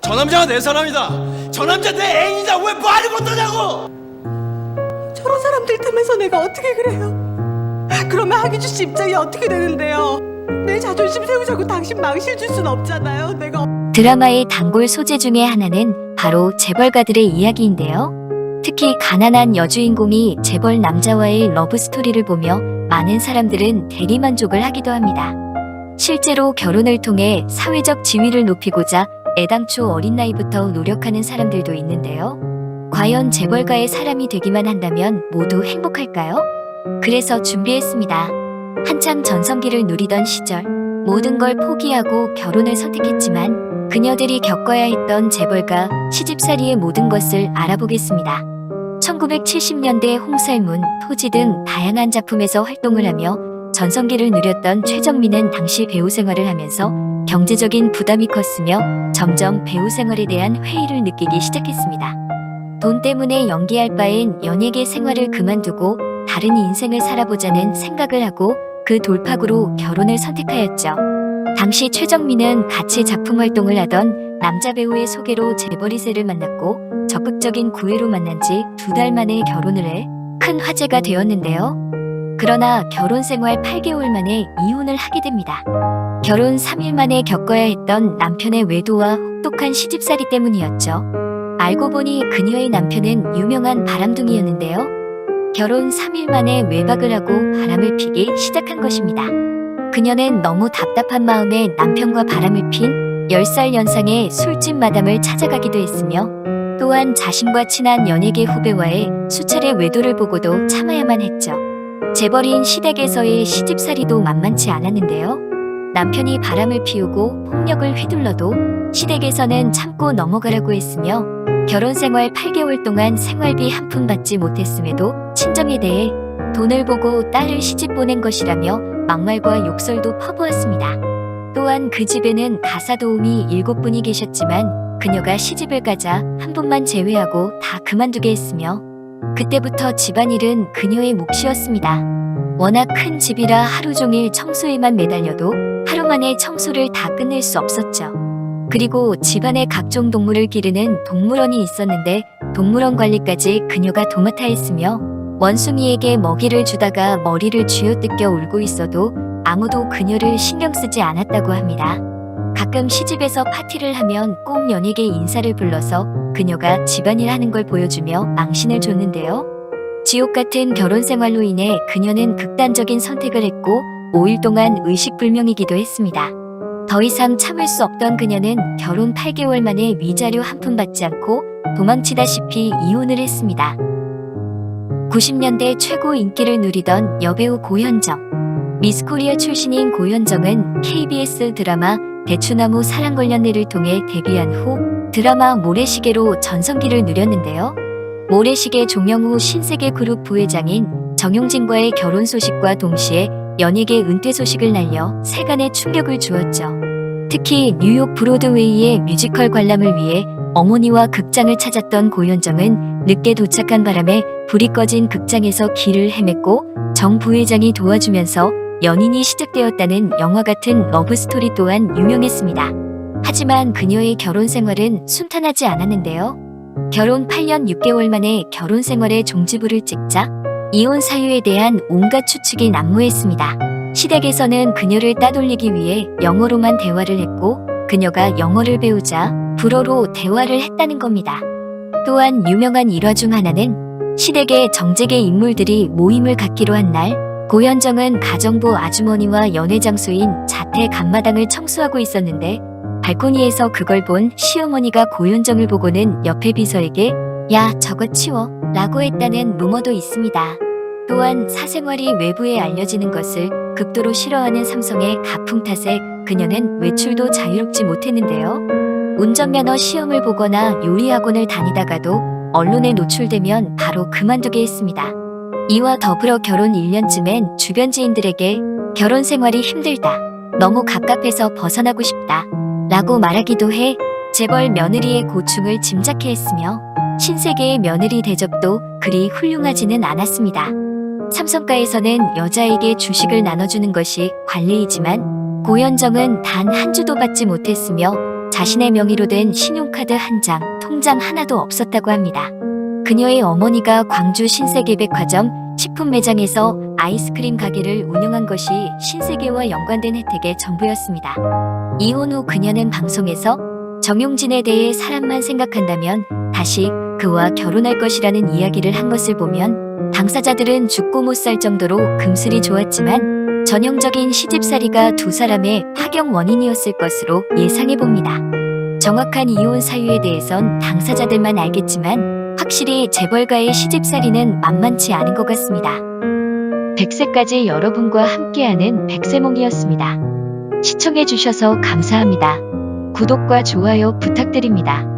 저 남자가 내 사람이다. 저 남자 내 애인이다. 왜 말을 못하냐고. 저런 사람들 틈에서 내가 어떻게 그래요? 그러면 하기주 씨 입장이 어떻게 되는데요? 내 자존심 세우자고 당신 망실 줄 순 없잖아요. 내가 드라마의 단골 소재 중에 하나는 바로 재벌가들의 이야기인데요. 특히 가난한 여주인공이 재벌 남자와의 러브스토리를 보며 많은 사람들은 대리만족을 하기도 합니다. 실제로 결혼을 통해 사회적 지위를 높이고자 애당초 어린 나이부터 노력하는 사람들도 있는데요. 과연 재벌가의 사람이 되기만 한다면 모두 행복할까요? 그래서 준비했습니다. 한창 전성기를 누리던 시절 모든 걸 포기하고 결혼을 선택했지만 그녀들이 겪어야 했던 재벌가 시집살이의 모든 것을 알아보겠습니다. 1970년대 홍살문, 토지 등 다양한 작품에서 활동을 하며 전성기를 누렸던 최정민은 당시 배우 생활을 하면서 경제적인 부담이 컸으며 점점 배우 생활에 대한 회의를 느끼기 시작했습니다. 돈 때문에 연기할 바엔 연예계 생활을 그만두고 다른 인생을 살아보자는 생각을 하고 그 돌파구로 결혼을 선택하였죠. 당시 최정민은 같이 작품 활동을 하던 남자 배우의 소개로 재벌2세를 만났고 적극적인 구애로 만난 지 2달 만에 결혼을 해 큰 화제가 되었는데요. 그러나 결혼 생활 8개월 만에 이혼을 하게 됩니다. 결혼 3일 만에 겪어야 했던 남편의 외도와 혹독한 시집살이 때문이었죠. 알고 보니 그녀의 남편은 유명한 바람둥이였는데요. 결혼 3일 만에 외박을 하고 바람을 피기 시작한 것입니다. 그녀는 너무 답답한 마음에 남편과 바람을 핀 10살 연상의 술집 마담을 찾아가기도 했으며 또한 자신과 친한 연예계 후배와의 수차례 외도를 보고도 참아야만 했죠. 재벌인 시댁에서의 시집살이도 만만치 않았는데요. 남편이 바람을 피우고 폭력을 휘둘러도 시댁에서는 참고 넘어가라고 했으며 결혼 생활 8개월 동안 생활비 한 푼 받지 못했음에도 친정에 대해 돈을 보고 딸을 시집 보낸 것이라며 막말과 욕설도 퍼부었습니다. 또한 그 집에는 가사 도우미 7분이 계셨지만 그녀가 시집을 가자 한 분만 제외하고 다 그만두게 했으며 그때부터 집안일은 그녀의 몫이었습니다. 워낙 큰 집이라 하루 종일 청소에만 매달려도 하루 만에 청소를 다 끝낼 수 없었죠. 그리고 집안에 각종 동물을 기르는 동물원이 있었는데 동물원 관리까지 그녀가 도맡아 했으며 원숭이에게 먹이를 주다가 머리를 쥐어뜯겨 울고 있어도 아무도 그녀를 신경 쓰지 않았다고 합니다. 가끔 시집에서 파티를 하면 꼭 연예계 인사를 불러서 그녀가 집안일 하는 걸 보여주며 망신을 줬는데요. 지옥 같은 결혼 생활로 인해 그녀는 극단적인 선택을 했고 5일 동안 의식불명이기도 했습니다. 더 이상 참을 수 없던 그녀는 결혼 8개월 만에 위자료 한 푼 받지 않고 도망치다시피 이혼을 했습니다. 90년대 최고 인기를 누리던 여배우 고현정. 미스코리아 출신인 고현정은 KBS 드라마 대추나무 사랑걸렸네를 통해 데뷔한 후 드라마 모래시계로 전성기를 누렸는데요. 모래시계 종영 후 신세계그룹 부회장인 정용진과의 결혼 소식과 동시에 연예계 은퇴 소식을 날려 세간에 충격을 주었죠. 특히 뉴욕 브로드웨이의 뮤지컬 관람을 위해 어머니와 극장을 찾았던 고현정은 늦게 도착한 바람에 불이 꺼진 극장에서 길을 헤맸고 정 부회장이 도와주면서 연인이 시작되었다는 영화 같은 러브스토리 또한 유명했습니다. 하지만 그녀의 결혼 생활은 순탄하지 않았는데요. 결혼 8년 6개월 만에 결혼 생활에 종지부를 찍자 이혼 사유에 대한 온갖 추측이 난무했습니다. 시댁에서는 그녀를 따돌리기 위해 영어로만 대화를 했고 그녀가 영어를 배우자 불어로 대화를 했다는 겁니다. 또한 유명한 일화 중 하나는 시댁의 정재계 인물들이 모임을 갖기로 한 날 고현정은 가정부 아주머니와 연애 장소인 자택 앞마당을 청소하고 있었는데 발코니에서 그걸 본 시어머니가 고현정을 보고는 옆에 비서에게 야 저거 치워 라고 했다는 루머도 있습니다. 또한 사생활이 외부에 알려지는 것을 극도로 싫어하는 삼성의 가풍 탓에 그녀는 외출도 자유롭지 못했는데요. 운전면허 시험을 보거나 요리학원을 다니다가도 언론에 노출되면 바로 그만두게 했습니다. 이와 더불어 결혼 1년쯤엔 주변 지인들에게 결혼 생활이 힘들다, 너무 갑갑해서 벗어나고 싶다 라고 말하기도 해 재벌 며느리의 고충을 짐작해 했으며 신세계의 며느리 대접도 그리 훌륭하지는 않았습니다. 삼성가에서는 여자에게 주식을 나눠주는 것이 관례이지만 고현정은 단 한 주도 받지 못했으며 자신의 명의로 된 신용카드 한 장, 통장 하나도 없었다고 합니다. 그녀의 어머니가 광주 신세계백화점 식품 매장에서 아이스크림 가게를 운영한 것이 신세계와 연관된 혜택의 전부였습니다. 이혼 후 그녀는 방송에서 정용진에 대해 사람만 생각한다면 다시 그와 결혼할 것이라는 이야기를 한 것을 보면 당사자들은 죽고 못 살 정도로 금슬이 좋았지만 전형적인 시집살이가 두 사람의 파경 원인이었을 것으로 예상해 봅니다. 정확한 이혼 사유에 대해선 당사자들만 알겠지만 확실히 재벌가의 시집살이는 만만치 않은 것 같습니다. 100세까지 여러분과 함께하는 백세몽이었습니다. 시청해주셔서 감사합니다. 구독과 좋아요 부탁드립니다.